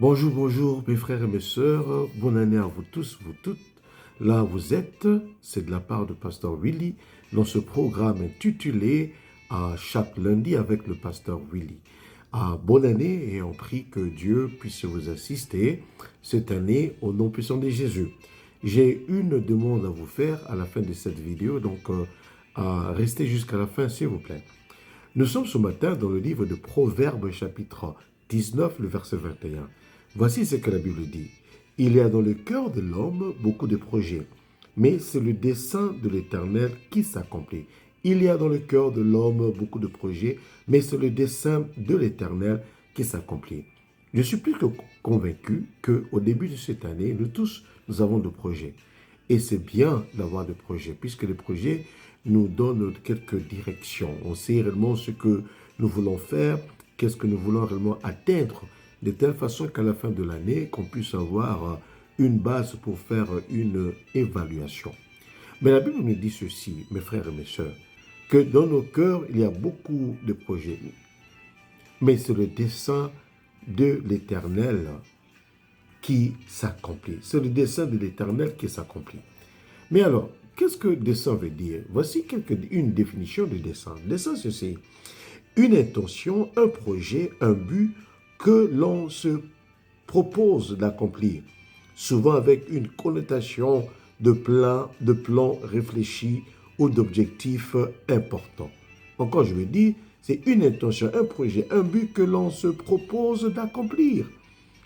Bonjour, bonjour mes frères et mes sœurs, bonne année à vous tous, vous toutes. Là où vous êtes, c'est de la part de Pasteur Willy dans ce programme intitulé à chaque lundi avec le Pasteur Willy. Bonne année et on prie que Dieu puisse vous assister cette année au nom puissant de Jésus. J'ai une demande à vous faire à la fin de cette vidéo, donc restez jusqu'à la fin s'il vous plaît. Nous sommes ce matin dans le livre de Proverbes chapitre 19, le verset 21. Voici ce que la Bible dit. Il y a dans le cœur de l'homme beaucoup de projets, mais c'est le dessein de l'Éternel qui s'accomplit. Il y a dans le cœur de l'homme beaucoup de projets, mais c'est le dessein de l'Éternel qui s'accomplit. Je suis plus que convaincu qu'au début de cette année, nous tous, nous avons des projets. Et c'est bien d'avoir des projets, puisque les projets nous donnent quelques directions. On sait réellement ce que nous voulons faire, qu'est-ce que nous voulons réellement atteindre, de telle façon qu'à la fin de l'année, qu'on puisse avoir une base pour faire une évaluation. Mais la Bible nous dit ceci, mes frères et mes sœurs, que dans nos cœurs, il y a beaucoup de projets. Mais c'est le dessein de l'Éternel qui s'accomplit. C'est le dessein de l'Éternel qui s'accomplit. Mais alors, qu'est-ce que dessein veut dire? Voici une définition de dessein. Dessein, c'est une intention, un projet, un but que l'on se propose d'accomplir, souvent avec une connotation de plan réfléchi ou d'objectifs importants. Encore, je veux dire, c'est une intention, un projet, un but que l'on se propose d'accomplir,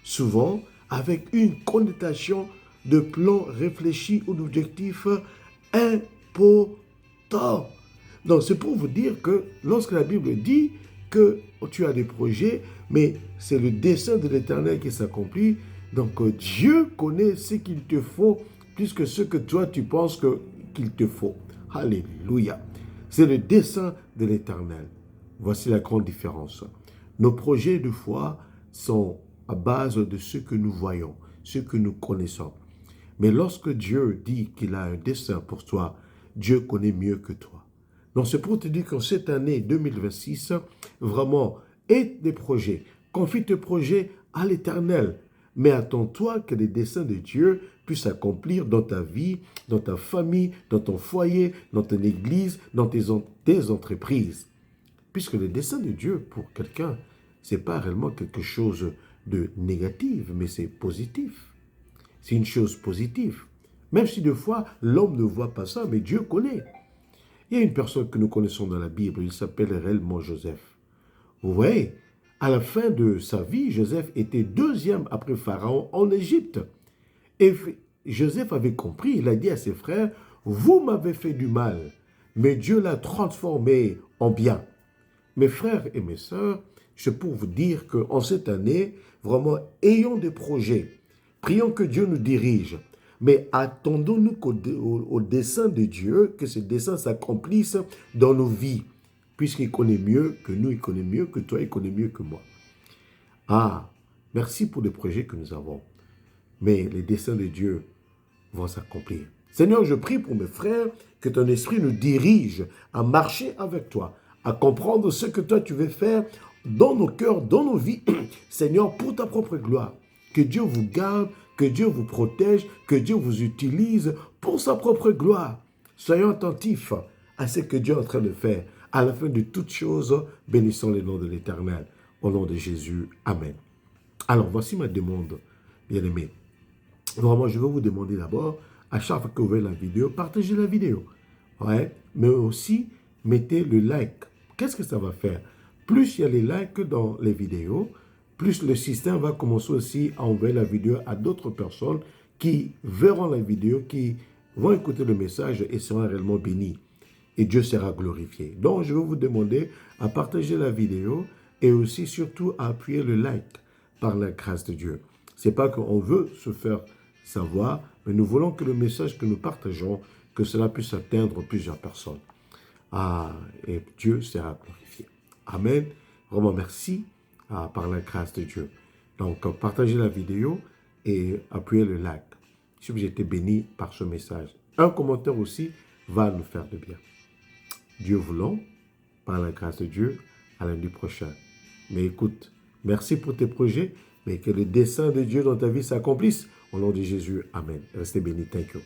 souvent avec une connotation de plan réfléchi ou d'objectifs importants. Donc, c'est pour vous dire que lorsque la Bible dit que tu as des projets, mais c'est le dessein de l'Éternel qui s'accomplit, donc Dieu connaît ce qu'il te faut plus que ce que toi tu penses qu'il te faut. Alléluia. C'est le dessein de l'Éternel. Voici la grande différence. Nos projets de foi sont à base de ce que nous voyons, ce que nous connaissons. Mais lorsque Dieu dit qu'il a un dessein pour toi, Dieu connaît mieux que toi. Donc c'est pour te dire que cette année 2026, vraiment, aie des projets. Confie tes projets à l'Éternel. Mais attends-toi que les desseins de Dieu puissent s'accomplir dans ta vie, dans ta famille, dans ton foyer, dans ton église, dans tes entreprises. Puisque le dessein de Dieu pour quelqu'un, ce n'est pas réellement quelque chose de négatif, mais c'est positif. C'est une chose positive. Même si des fois, l'homme ne voit pas ça, mais Dieu connaît. Il y a une personne que nous connaissons dans la Bible, il s'appelle réellement Joseph. Vous voyez, à la fin de sa vie, Joseph était deuxième après Pharaon en Égypte. Et Joseph avait compris, il a dit à ses frères, vous m'avez fait du mal, mais Dieu l'a transformé en bien. Mes frères et mes sœurs, c'est pour vous dire qu'en cette année, vraiment, ayons des projets. Prions que Dieu nous dirige. Mais attendons-nous au dessein de Dieu, que ce dessein s'accomplisse dans nos vies. Puisqu'il connaît mieux que nous, il connaît mieux que toi, il connaît mieux que moi. Merci pour les projets que nous avons. Mais les desseins de Dieu vont s'accomplir. Seigneur, je prie pour mes frères que ton esprit nous dirige à marcher avec toi, à comprendre ce que toi tu veux faire dans nos cœurs, dans nos vies, Seigneur, pour ta propre gloire. Que Dieu vous garde, que Dieu vous protège, que Dieu vous utilise pour sa propre gloire. Soyons attentifs à ce que Dieu est en train de faire. À la fin de toutes choses, bénissons le nom de l'Éternel. Au nom de Jésus, Amen. Alors, voici ma demande, bien-aimés. Vraiment, je vais vous demander d'abord, à chaque fois que vous voyez la vidéo, partagez la vidéo. Ouais, mais aussi, mettez le like. Qu'est-ce que ça va faire? Plus il y a les likes dans les vidéos, plus le système va commencer aussi à envoyer la vidéo à d'autres personnes qui verront la vidéo, qui vont écouter le message et seront réellement bénis. Et Dieu sera glorifié. Donc, je vais vous demander à partager la vidéo et aussi, surtout, à appuyer le like par la grâce de Dieu. Ce n'est pas qu'on veut se faire savoir, mais nous voulons que le message que nous partageons, que cela puisse atteindre plusieurs personnes. Et Dieu sera glorifié. Amen. Vraiment merci par la grâce de Dieu. Donc, partagez la vidéo et appuyez le like. Si vous êtes béni par ce message. Un commentaire aussi va nous faire de bien. Dieu voulant, par la grâce de Dieu, à lundi prochain. Mais écoute, merci pour tes projets mais que le dessein de Dieu dans ta vie s'accomplisse. Au nom de Jésus, Amen. Restez bénis. Thank you.